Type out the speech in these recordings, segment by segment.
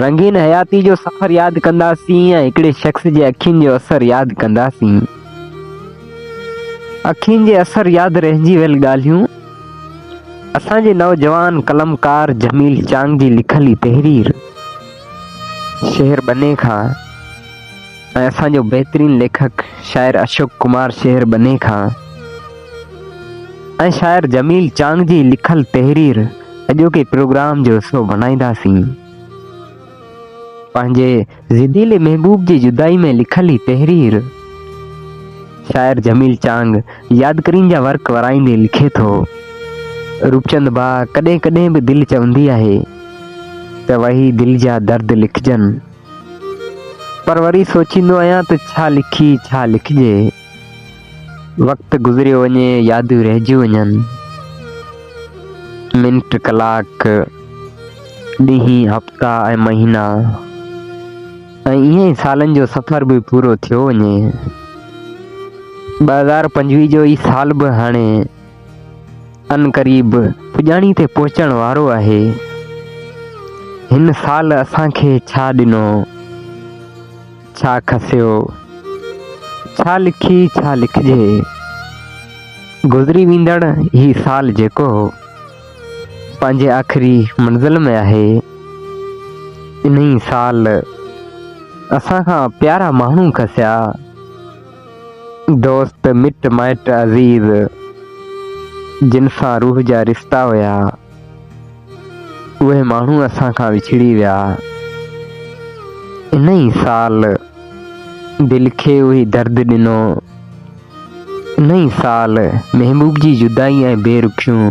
रंगीन हयाती जो सफ़र यादि कंदासीं ऐं हिकिड़े शख़्स जे अखियुनि जो असरु यादि कंदासीं। अखियुनि जे असरु यादि रहिजी वियल ॻाल्हियूं असांजे नौजवान कलमकार जमील चांग जी लिखल तहरीर शहर बने खां ऐं असांजो बहितरीन लेखक शाइर अशोक कुमार शहर बने खां ऐं शाइर जमील चांग जी लिखल तहरीर अॼोके प्रोग्राम जो हिसो बणाईंदासीं। पंहिंजे ज़िदीले महबूब जी जुदाई में लिखल तहरीर शाइर जमील चांग यादगिरियुनि जा वर्क वराईंदे लिखे थो, रूपचंद भाउ कॾहिं कॾहिं बि दिलि चवंदी आहे त वही दिलि जा दर्द लिखजनि, पर वरी सोचींदो आहियां त छा लिखिजे। वक़्तु गुज़रियो वञे, यादियूं रहिजी वञनि, मिंट कलाक ॾींहं हफ़्ता ऐं महीना ऐं ईअं ई सालनि जो सफ़र बि पूरो थियो वञे। 2025 जो ई साल बि हाणे अनक़रीब पुॼाणी ते पहुचण वारो आहे। हिन साल असांखे छा ॾिनो, छा खसियो, छा लिखिजे। गुज़री वेंदड़ ही साल जेको पंहिंजे आख़िरी मंज़िल में आहे, इन्ही साल असांखां प्यारा माण्हू खसिया, दोस्त मिट माइट अज़ीज़ जिन सां रूह जा रिश्ता हुया, उहे माण्हू असांखां विछड़ी विया। इन्ही साल दिलि खे उहे दर्द ॾिनो, इन्ही साल महबूब जी जुदाई ऐं बेरुखियूं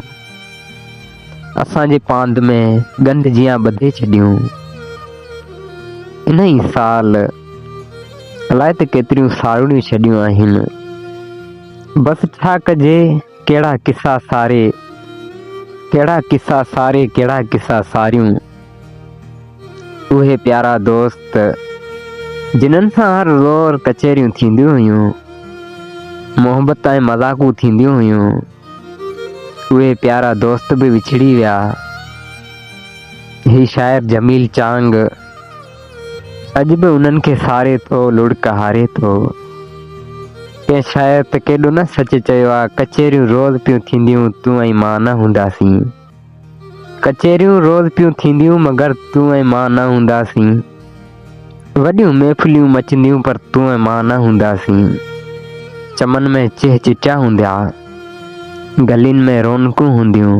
असांजे पांद में गंढ जियां ॿधे छॾियूं। इन्ही साल अलाए त केतिरियूं साड़ियूं छॾियूं आहिनि। बसि छा कजे, कहिड़ा किसा सारे, कहिड़ा किसा सारियूं। उहे प्यारा दोस्त जिन्हनि सां हर ज़ोर कचहरियूं थींदियूं हुयूं, मोहबत ऐं मज़ाक़ूं थींदियूं हुयूं, उहे प्यारा दोस्त बि विछड़ी विया। ही शाइर जमील चांग अॼु बि उन्हनि खे सारे थो, लुड़क हारे थो। कंहिं शाइर त केॾो न सच चयो आहे, कचहरियूं रोज़ पियूं थींदियूं, तूं ऐं मां न हूंदासीं। कचहरियूं रोज़ पियूं थींदियूं, मगर तूं ऐं मां न हूंदासीं। वॾियूं महफ़िलियूं मचंदियूं, पर तूं ऐं मां न हूंदासीं। चमन में चहचचा हूंदा, गलियुनि में रौनकूं हूंदियूं,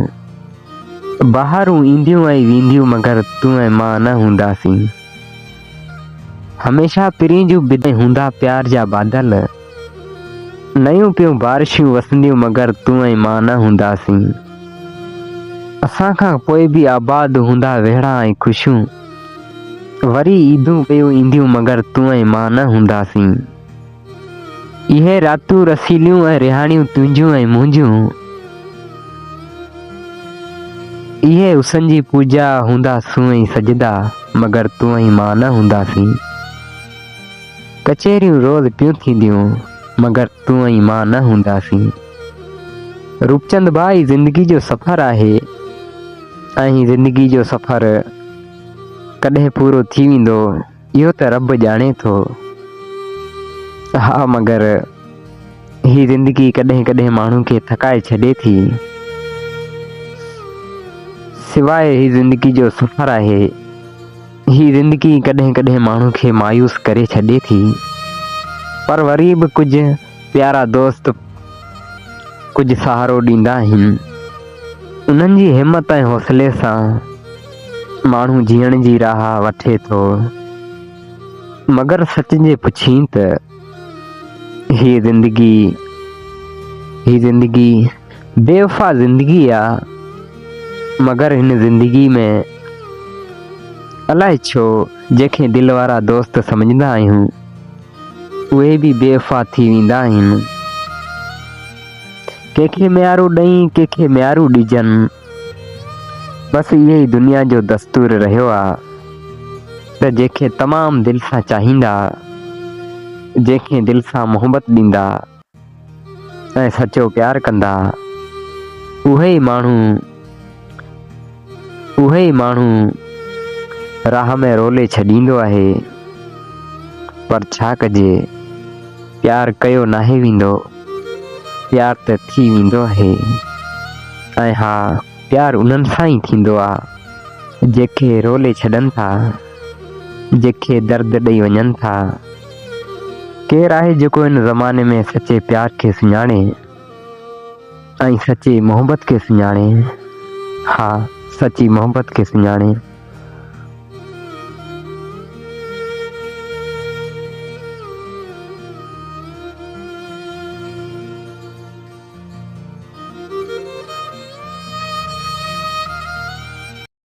बहारूं ईंदियूं ऐं वेंदियूं, मगर तूं ऐं मां न हूंदासीं। हमेशा पिरींजूं बिदे हूंदा प्यार जा बादल, नयूं पियूं बारिशूं वसंदियूं, मगर तूं ऐं मां न हूंदासीं। असांखां पोइ बि आबाद हूंदा वेड़ा ऐं ख़ुशियूं, वरी ईदूं पियूं ईंदियूं, मगर तूं ऐं मां न हूंदासीं। इहे रातूं रसीलियूं ऐं रिहाणियूं तुंहिंजियूं ऐं मुंहिंजियूं, इहे हुसन जी पूजा हूंदा सूंह सजदा, मगर तूं ऐं मां न हूंदासीं। कचहरियूं रोज़ पियूं थींदियूं, मगर तूं ऐं मां न हूंदासीं। रूपचंद भाई ज़िंदगी जो सफ़र आहे ऐं ही ज़िंदगी जो सफ़र कॾहिं पूरो थी वेंदो, इहो त रब ॼाणे थो। हा, मगर ही ज़िंदगी कॾहिं कॾहिं माण्हू खे थकाए छॾे थी। सिवाइ ही ज़िंदगी जो सफ़र आहे, ही ज़िंदगी कॾहिं कॾहिं माण्हू खे मायूस करे छॾे थी। पर वरी बि कुझु प्यारा दोस्त कुझु सहारो ॾींदा आहिनि। उन्हनि जी हिमत ऐं हौसले सां माण्हू जीअण जी राह वठे थो। मगर सच जे पुछी त ही ज़िंदगी बेवफ़ा ज़िंदगी आहे, मगर हिन ज़िंदगी में अलाए छो जंहिंखे दिलि वारा दोस्त सम्झंदा आहियूं, उहे बि बेवफ़ा थी वेंदा आहिनि। कंहिंखे म्यारू ॾेई, कंहिंखे म्यारू ॾिजनि, बसि इहे ई दुनिया जो दस्तूर रहियो आहे त जंहिंखे तमामु दिलि सां चाहींदा, जंहिंखे दिलि सां मोहबत ॾींदा ऐं सचो प्यारु कंदा, उहे ई माण्हू राह में रोले छॾींदो आहे, पर छा कजे, प्यार कयो नाहे वेंदो, प्यार त थी वेंदो आहे। ऐं हा, प्यार उन्हनि सां ई थींदो आहे जेके रोले छॾनि था, जेके दर्द ॾेई वञनि था। केरु आहे जेको हिन ज़माने में सचे प्यार खे सुञाणे ऐं सची मोहबत खे सुञाणे? हा, सची मोहबत खे सुञाणे।